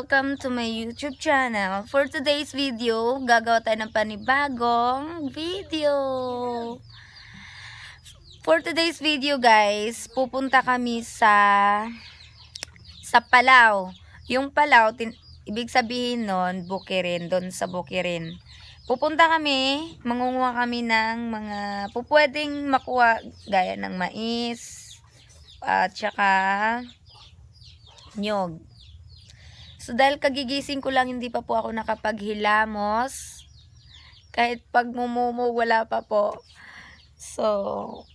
welcome to my YouTube channel. For today's video, gagawa tayo ng panibagong video. For today's video guys, pupunta kami sa Palau. Yung Palau, ibig sabihin nun, Bukirin, doon sa Bukirin. Pupunta kami, mangunguha kami ng mga pupwedeng makuha gaya ng mais at saka nyog. So dahil kagigising ko lang, hindi pa po ako nakapaghilamos. Kahit pag mumumo, wala pa po. So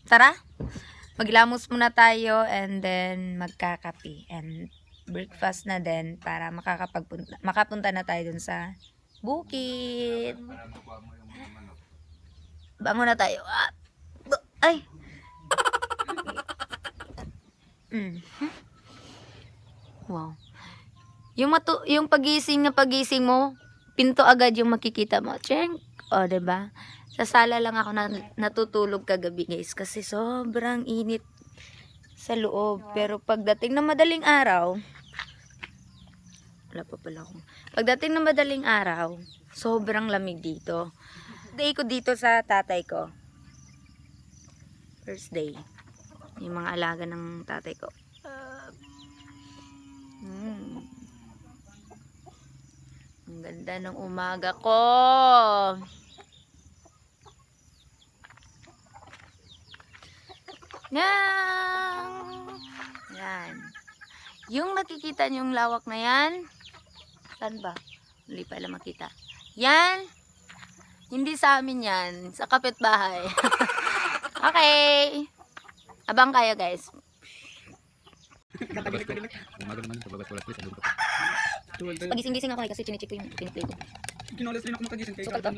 tara, maghilamos muna tayo and then magkakape and breakfast na din para makapunta na tayo dun sa bukid. Bango na tayo. Ay! Wow. Yung pagising mo, pinto agad yung makikita mo. Cheng. O, diba? Sa sala lang ako natutulog kagabi, guys, kasi sobrang init sa loob. Pero pagdating ng madaling araw, wala pa pala akong. Pagdating ng madaling araw, sobrang lamig dito. Day ko dito sa tatay ko. First day. Yung mga alaga ng tatay ko. Ang ganda ng umaga ko. Yan. Yung nakikita niyong lawak na yan, saan ba? Hindi pala makita. Yan. Hindi sa amin yan. Sa kapitbahay. Okay. Abang kayo guys. Pagising-gising ako kasi chinecheck ko yung piniplay ko. Kinolas rin ako makagising kayo. Sukal ka.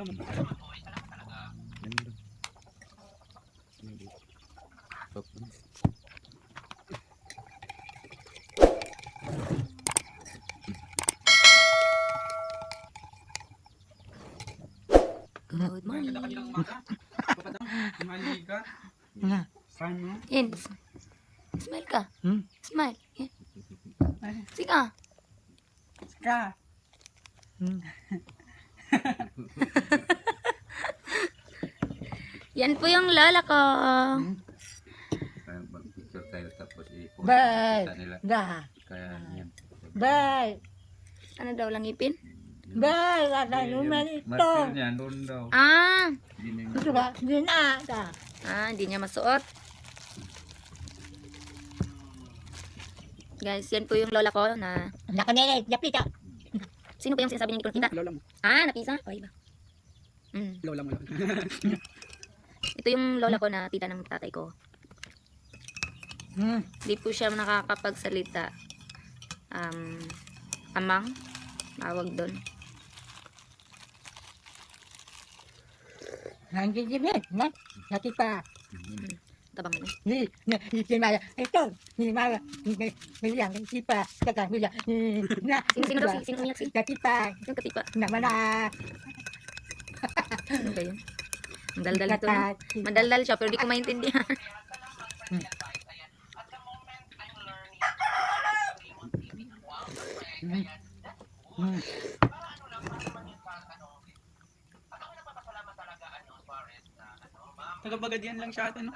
Good morning. Yan. Smile ka. Smile. Yan. Sige. Ka. Yan po yung lola ko. Mag-picture tayo tapos Bye. nila. Kaya yan. Bye. Ano daw lang ipin? Bye. Kata naman ito. Martil niya, doon daw. Ah. Ito ba? Hindi na. Hindi niya masuot. Guys, yan po yung lola ko na... Nakanelay. Yapita. Sino po yung sinasabi niya hindi ko nakita? Lola mo. Napisa? O, iba. Lola mo. Ito yung lola ko na tita ng tatay ko. Hindi po siya nakakapagsalita. Amang. Tawag doon. Nanggigimit. Nati pa. Tabang mo. Himala. Ito. Himala. Himala. Hipa. Kaka. Himala. Sino daw? Sino umiyak? Katipa. Sino katipa? Namana. Ano ba yun? Ang daldal ito. Madaldal siya pero di ko maintindihan. Tagapagadian lang siya ito, no?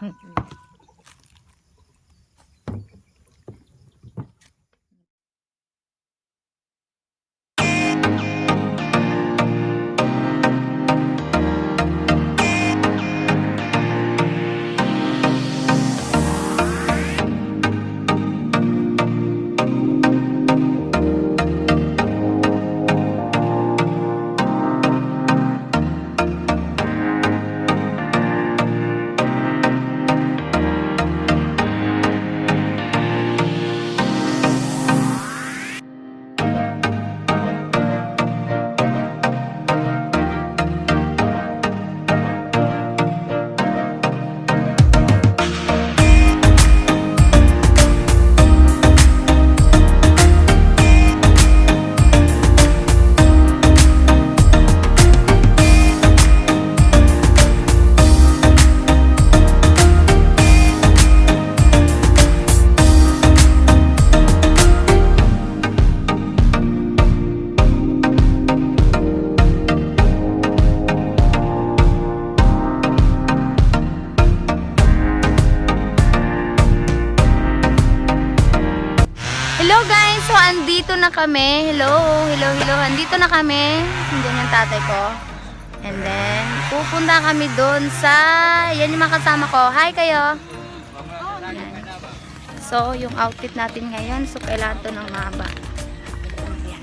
andito na kami. Hello, hello, hello. Andito na kami. Nandiyan yung tatay ko. And then, pupunta kami doon sa... Yan yung mga kasama ko. Hi kayo. Yan. So, yung outfit natin ngayon. So, kailangan to ng mahaba. Yan.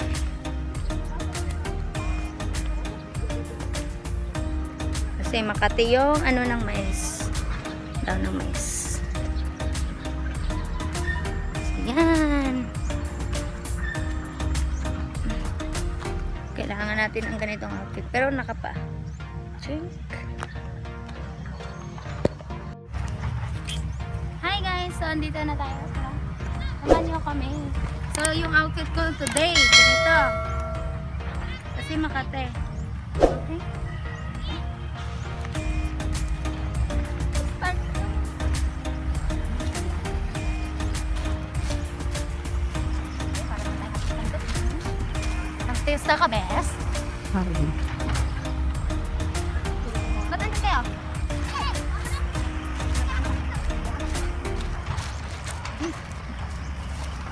Kasi Makati yung ano ng mais. Daw ng mais. So, yan. Kailangan natin ang ganitong outfit. Pero nakapa. Chink. Hi guys! So, andito na tayo. Samahan niyo kami. So, yung outfit ko today, ganito. Kasi Makati. Okay? Start. Artista ka, bes? Ba't andun kayo?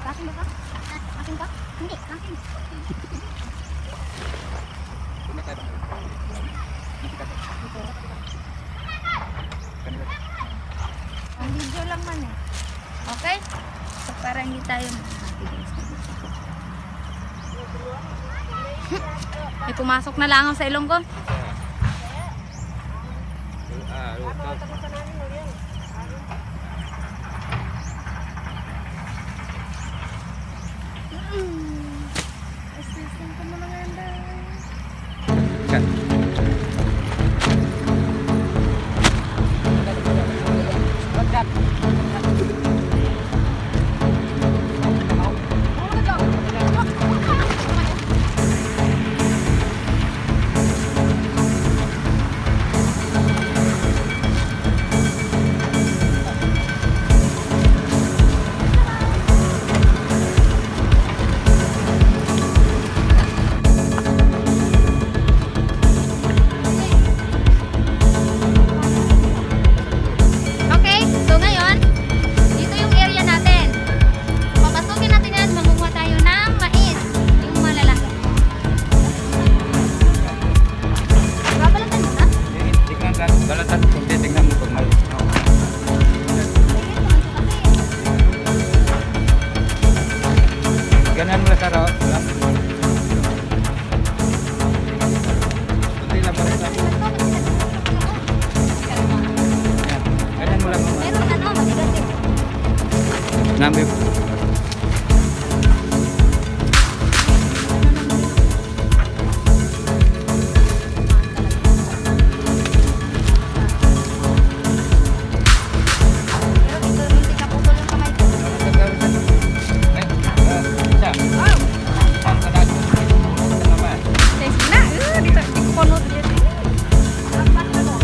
Akin ba ka? Akin ka? Hindi, akin. Ang video lang man eh. Okay? So, para hindi tayo may pumasok na langaw sa ilong ko. Okay, so ngayon, dito yung area natin. Papasukin natin yan, mangunguha tayo ng mais. Yung malalaki. Babalatan mo na? Tingnan ka, balatan kung titingnan mo pag may... Ganyan mo lang sa raw. Kunti lang pala sa... Ganyan mo lang mo. Meron ano, matigas eh. Nambi. Pero dito, hindi ka putol yung kamay ko. Thanks na. Dito, di ko punot dito. Lambat na mo.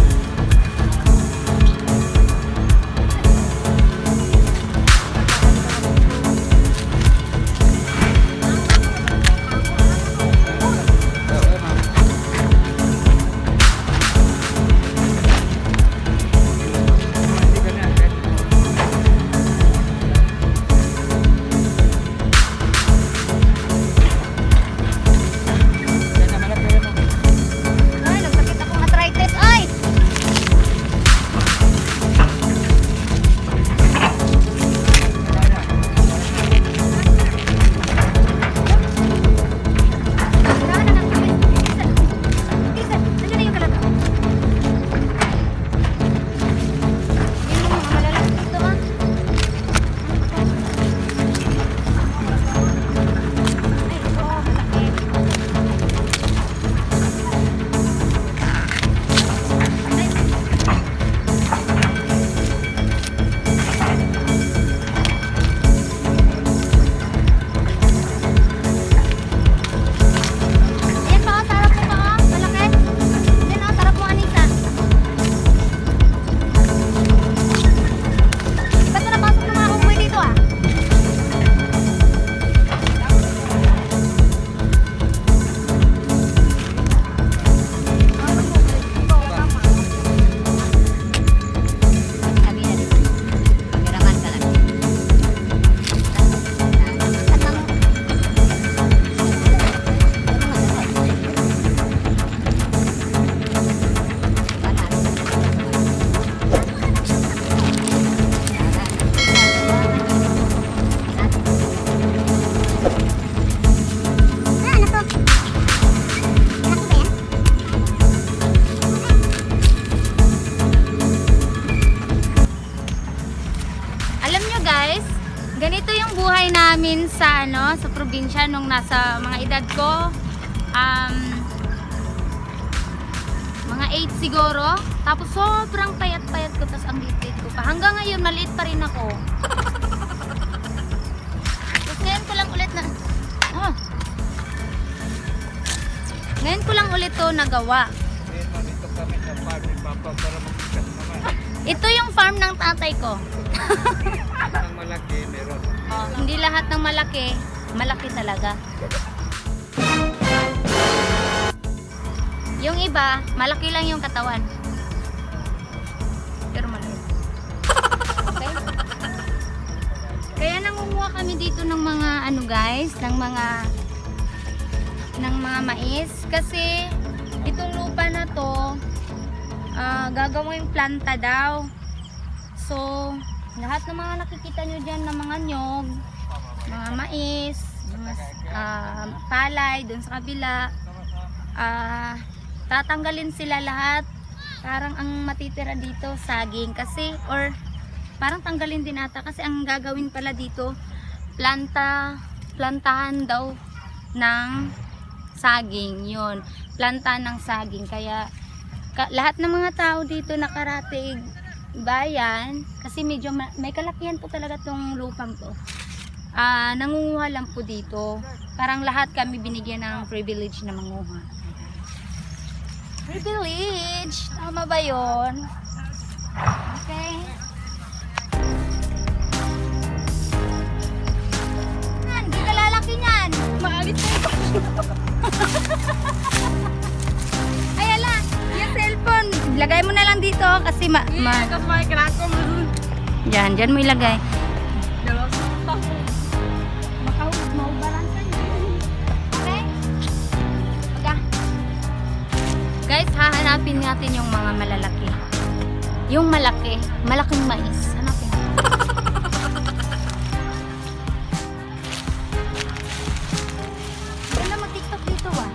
sa sa probinsya nung nasa mga edad ko mga 8 siguro. Tapos sobrang payat-payat ko, tapos ang liit ko pa. Hanggang ngayon maliit pa rin ako. Tapos ngayon ko lang ulit na ngayon ko lang ulit to nagawa. Dito kami sa farm ni Papa para magsikat naman. Ito yung farm ng tatay ko. Ang malaki meron. Hindi lahat ng malaki, malaki talaga. Yung iba, malaki lang yung katawan. Pero maliit. Okay? Kaya nangunguha kami dito ng mga guys, ng mga mais kasi itong lupa na to gagawing planta daw. So, lahat ng mga nakikita nyo dyan na mga nyog, mga mais, mga palay dun sa kabila, tatanggalin sila lahat. Parang ang matitira dito saging kasi, or parang tanggalin din ata kasi ang gagawin pala dito plantahan daw ng saging. Yun, planta ng saging. Kaya lahat ng mga tao dito nakarating bayan, kasi medyo may kalakihan po talaga tong lupang to. Nangunguha lang po dito. Parang lahat kami binigyan ng privilege na manguha. Privilege! Tama ba yun? Okay. Hindi ka lalaki niyan. Maalit na ito. Ay, ala, yung cellphone, lagay mo na lang dito kasi Tapos may krako mo. Dyan mo ilagay. Dalawa sa utak mo. Maubalansa yun. Okay? Pagka. Guys, hahanapin natin yung mga malalaki. Yung malaki, malaking mais. Hanapin natin. Wala mag-tiktok dito ah.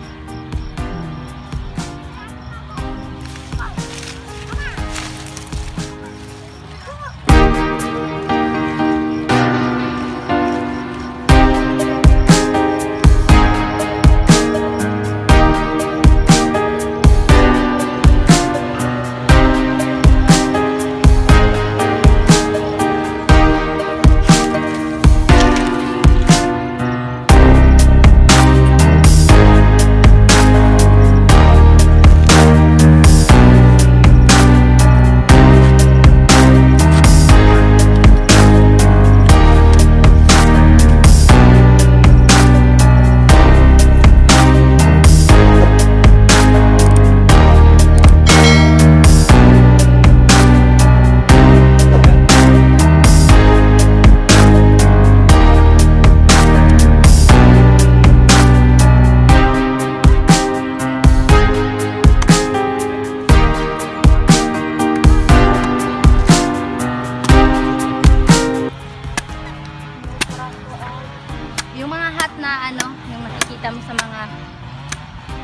Yung mga hat na yung makikita mo sa mga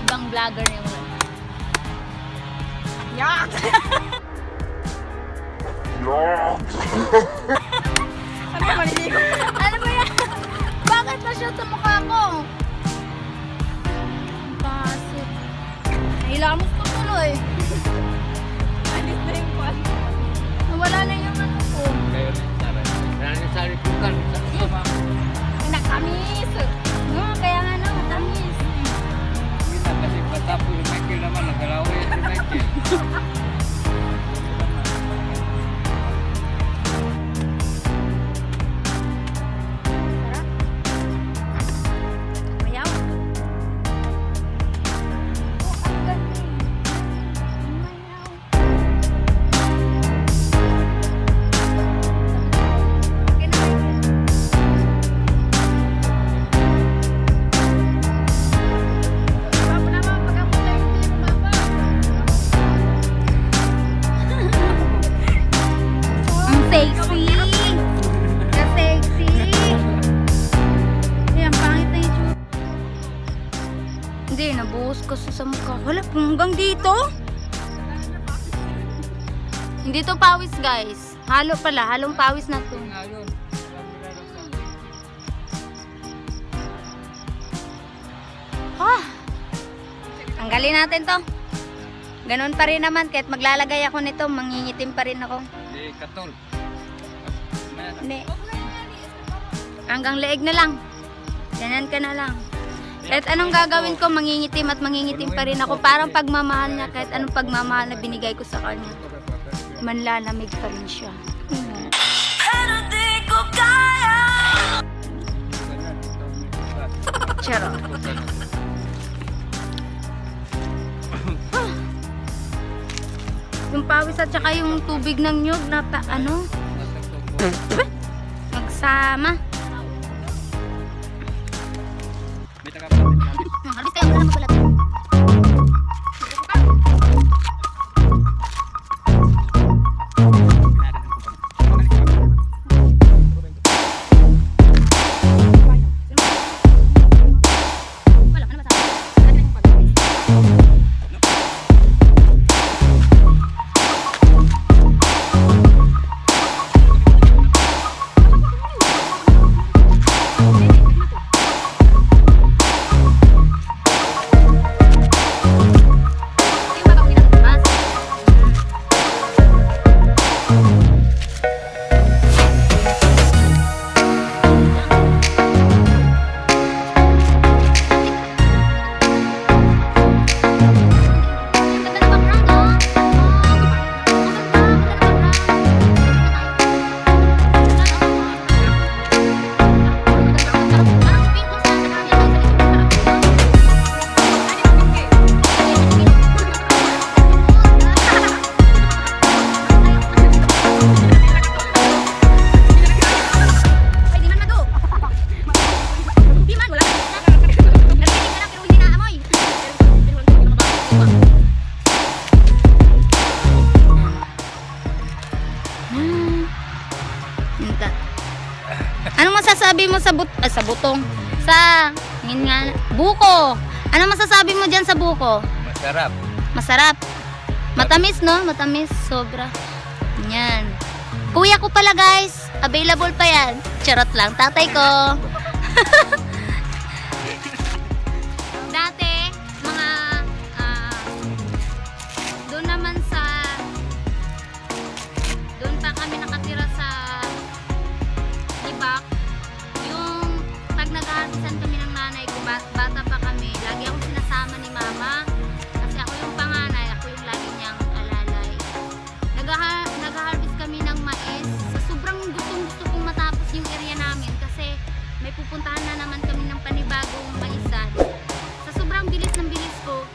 ibang vlogger na yun. Yak! Ano yung maliligo? Ano ba yan? Bakit na-shoot sa mukha ko? Basit. Nahilamos ko tuloy. Alis na yung pan. Nawala na yung ko. Kayo na yung saray. Maraming sari pukan. Nakamis. Kaya nga matamis. Hindi na kasi patapo yung Michael naman. Nagkalaway si Michael. Mayaw. Ang galing. Mayaw. Okay na. Baba naman, pag-abot tayo hindi bumaba. Ang sexy. Ka-sexy. Ay, ang pangit na yung tsura. Hindi, nabuhos ko sa mukha. Wala, hanggang dito. Hindi to pawis, guys. Halo pala, halong pawis na to. Ngayon. Tanggalin natin to. Ganun pa rin naman. Kahit maglalagay ako nito, mangingitim pa rin ako. Di katol. Hindi. Hanggang leeg na lang. Ganyan ka na lang. Kahit anong gagawin ko, mangingitim at mangingitim pa rin ako. Parang pagmamahal niya, kahit anong pagmamahal na binigay ko sa kanya, manlalamig pa rin siya. Charot. Yung pawis at saka yung tubig ng nyug na magsama. Halos kayo wala magulat. Anong masasabi mo sa butong? Yun nga, buko. Anong masasabi mo dyan sa buko? Masarap. Masarap. Matamis, no? Matamis. Sobra. Yan. Kuya ko pala, guys. Available pa yan. Charot lang. Tatay ko. Dati, mga doon naman doon pa kami nakatira sa Libak. Yung pag nag-harvestan kami ng nanay ko, bata pa kami, lagi ako sinasama ni mama kasi ako yung panganay, ako yung lagi niyang alalay. Nag-harvest kami ng mais. Sobrang gusto kong matapos yung area namin kasi may pupuntahan na naman kami ng panibagong maisan. Sa sobrang bilis ng bilis ko,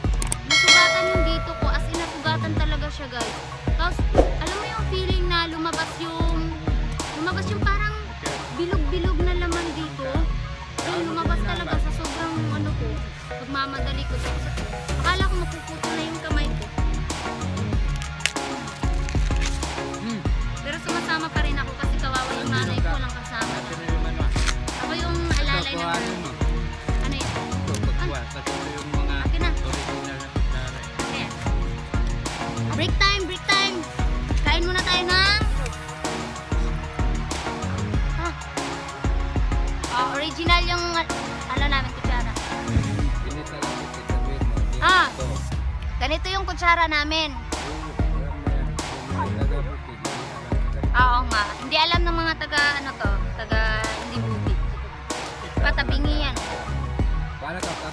nasugatan yung dito ko, as in nasugatan talaga siya, guys. Tapos alam mo yung feeling na lumabas yung parang bilog-bilog na laman dito. Ayun, lumabas talaga sa sobrang pagmamadali ko. Akala ko mapuputo na yung kamay ko. Pero sumasama pa rin ako kasi kawawa yung nanay ko, walang kasama na. Ako yung alalay na ano yun? Akin na. Ayan. Break time, break time. Kain muna tayo ng original yung namin kutsara. Ganito yung kutsara namin. Oo nga. Hindi alam ng mga taga hindi buti. Patabingi yan. Para ka.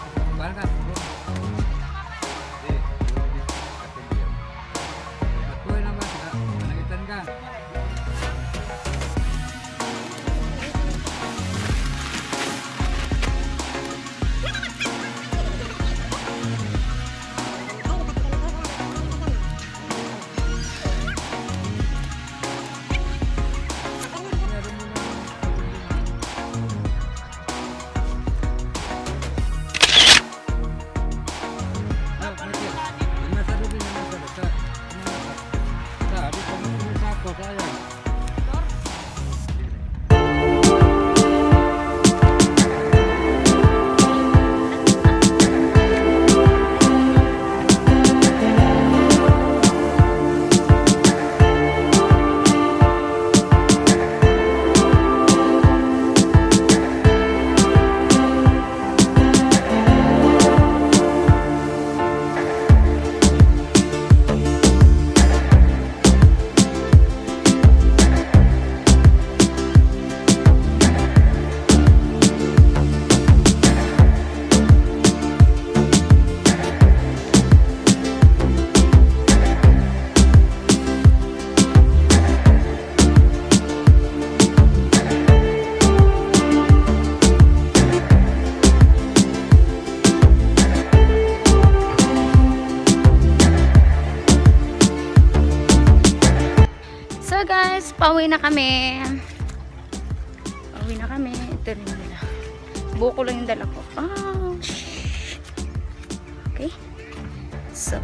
Matuloy naman. Managitan ka. pauwi na kami. Pauwi na kami. Ito rin nila. Buko lang yung dala ko. Oh. Okay. So,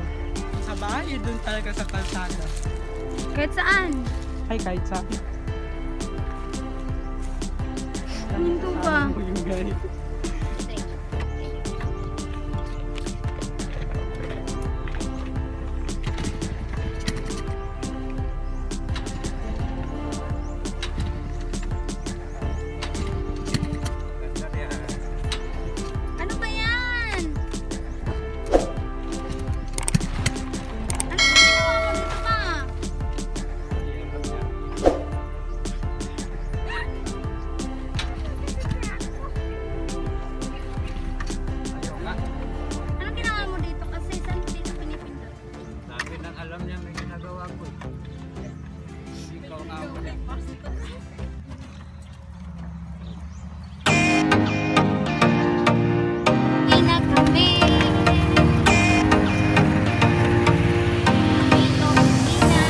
Sa bahay, doon talaga sa kalsada. kahit saan. Ay, kahit sa... Ito ba? Yung guys. Ano ba yan? Ano ba ginawa mo dito pa? Ayaw nga. Anong ginawa mo dito? Kasi saan dito pinipindot? Sabi nang alam niya may ginagawa ko. Ikaw nga ako. Uwi na kami. Dito, uwi na.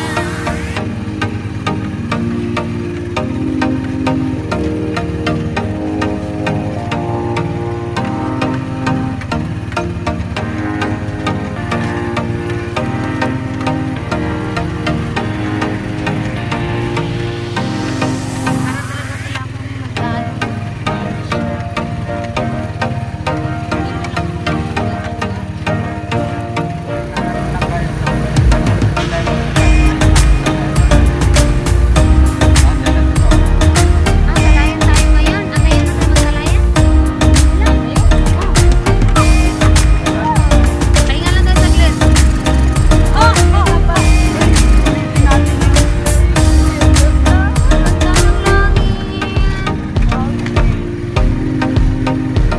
Ah, galayan tayo ngayon. Ah, ngayon na tayo maggalayan? Wala. Pahinga lang tayo saglit. Ganda ng langit.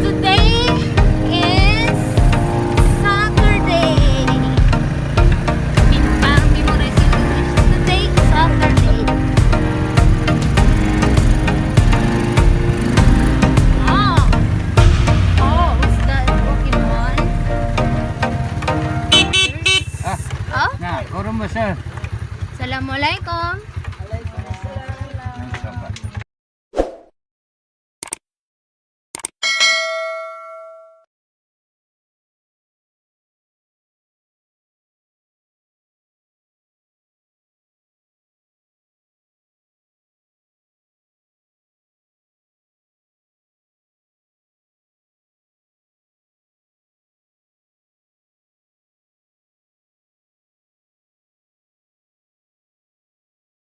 Today is Saturday. Parang memorize yung English. Today is Saturday. Oh. Oh, what's that Pokemon? Ah, Oh? na, kurong mo sir. Assalamualaikum.